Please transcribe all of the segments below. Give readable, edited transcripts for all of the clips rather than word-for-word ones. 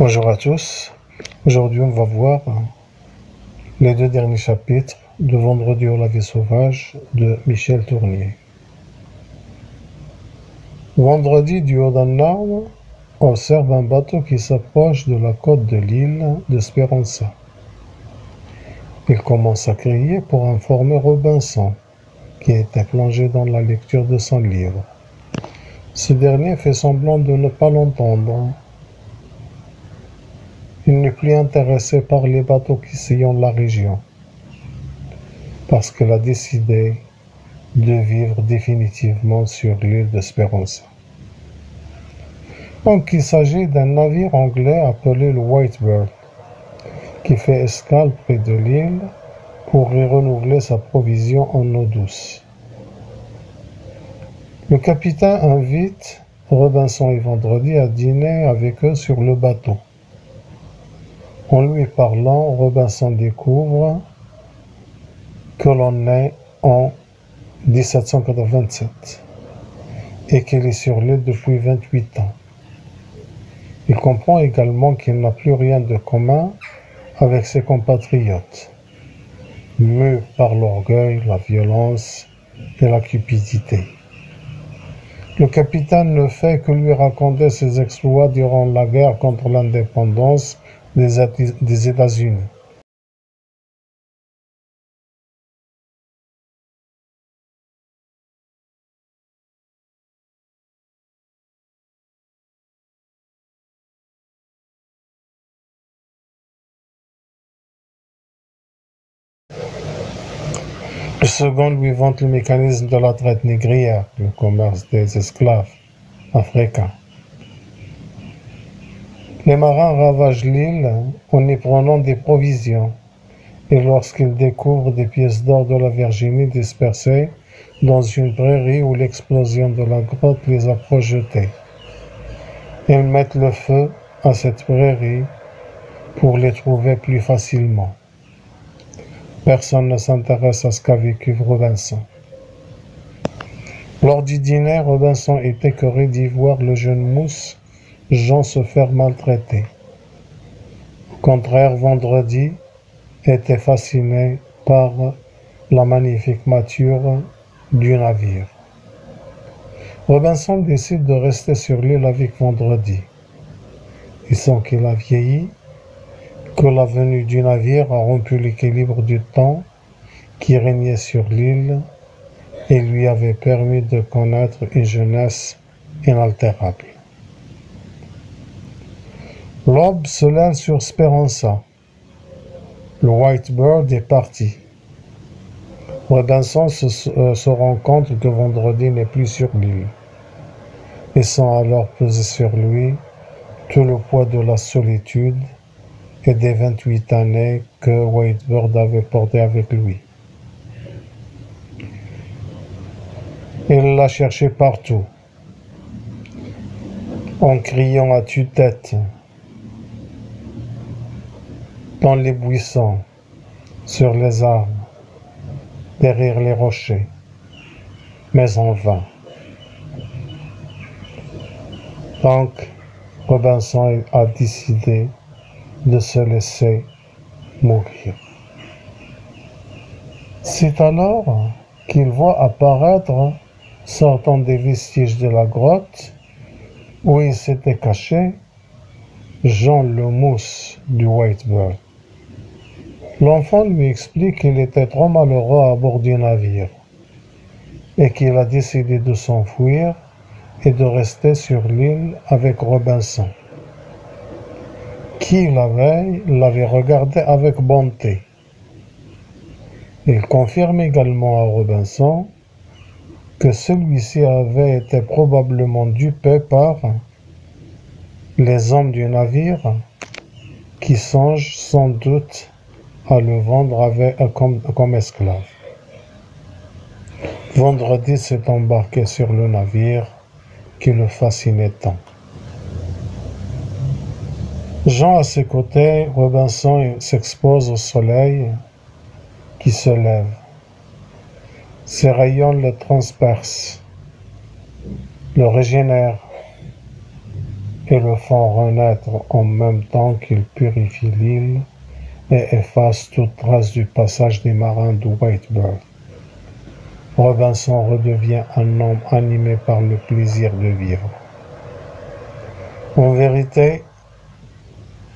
Bonjour à tous. Aujourd'hui, on va voir les deux derniers chapitres de Vendredi au lavé sauvage de Michel Tournier. Vendredi, du haut d'un arbre, observe un bateau qui s'approche de la côte de l'île d'Espéranza. Il commence à crier pour informer Robinson, qui était plongé dans la lecture de son livre. Ce dernier fait semblant de ne pas l'entendre. Il n'est plus intéressé par les bateaux qui sillonnent la région, parce qu'il a décidé de vivre définitivement sur l'île d'Espéranza. Donc il s'agit d'un navire anglais appelé le Whitebird, qui fait escale près de l'île pour y renouveler sa provision en eau douce. Le capitaine invite Robinson et Vendredi à dîner avec eux sur le bateau. En lui parlant, Robinson découvre que l'on est en 1787 et qu'il est sur l'île depuis 28 ans. Il comprend également qu'il n'a plus rien de commun avec ses compatriotes, mus par l'orgueil, la violence et la cupidité. Le capitaine ne fait que lui raconter ses exploits durant la guerre contre l'indépendance des États-Unis. Le second lui vante le mécanisme de la traite négrière, le commerce des esclaves africains. Les marins ravagent l'île en y prenant des provisions, et lorsqu'ils découvrent des pièces d'or de la Virginie dispersées dans une prairie où l'explosion de la grotte les a projetées, ils mettent le feu à cette prairie pour les trouver plus facilement. Personne ne s'intéresse à ce qu'a vécu Robinson. Lors du dîner, Robinson est écœuré d'y voir le jeune mousse Jean se faire maltraiter. Au contraire, Vendredi était fasciné par la magnifique mâture du navire. Robinson décide de rester sur l'île avec Vendredi. Il sent qu'il a vieilli, que la venue du navire a rompu l'équilibre du temps qui régnait sur l'île et lui avait permis de connaître une jeunesse inaltérable. L'aube se lève sur Esperanza. Le Whitebird est parti. Robinson se rend compte que Vendredi n'est plus sur l'île. Il sent alors peser sur lui tout le poids de la solitude et des 28 années que Whitebird avait portées avec lui. Il l'a cherché partout, en criant à tue-tête, dans les buissons, sur les arbres, derrière les rochers, mais en vain. Donc, Robinson a décidé de se laisser mourir. C'est alors qu'il voit apparaître, sortant des vestiges de la grotte où il s'était caché, Jean le mousse du Whitebird. L'enfant lui explique qu'il était trop malheureux à bord du navire et qu'il a décidé de s'enfuir et de rester sur l'île avec Robinson, qui la veille l'avait regardé avec bonté. Il confirme également à Robinson que celui-ci avait été probablement dupé par les hommes du navire qui songent sans doute à le vendre comme esclave. Vendredi s'est embarqué sur le navire qui le fascinait tant. Jean à ses côtés, Robinson s'expose au soleil qui se lève. Ses rayons le transpercent, le régénèrent. et le font renaître en même temps qu'ils purifient l'île et effacent toute trace du passage des marins de Whitebird. Robinson redevient un homme animé par le plaisir de vivre. En vérité,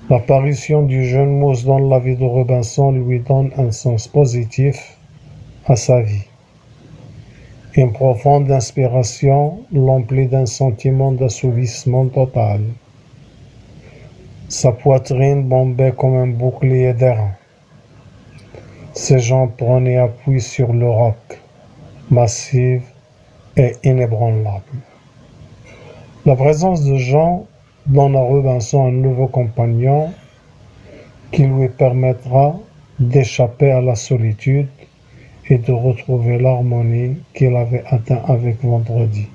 l'apparition du jeune Moose dans la vie de Robinson lui donne un sens positif à sa vie. Une profonde inspiration l'emplit d'un sentiment d'assouvissement total. Sa poitrine bombait comme un bouclier d'airain. Ses jambes prenaient appui sur le roc, massive et inébranlable. La présence de Jean donne à Robinson un nouveau compagnon qui lui permettra d'échapper à la solitude et de retrouver l'harmonie qu'il avait atteint avec Vendredi.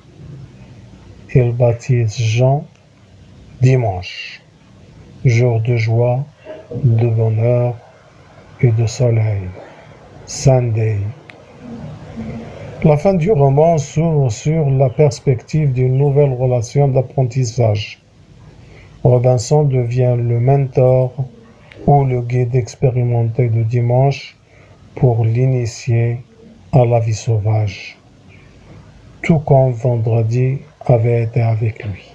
Il baptise Jean dimanche, jour de joie, de bonheur et de soleil, Sunday. La fin du roman s'ouvre sur la perspective d'une nouvelle relation d'apprentissage. Robinson devient le mentor ou le guide expérimenté de Dimanche pour l'initier à la vie sauvage, tout comme Vendredi avait été avec lui.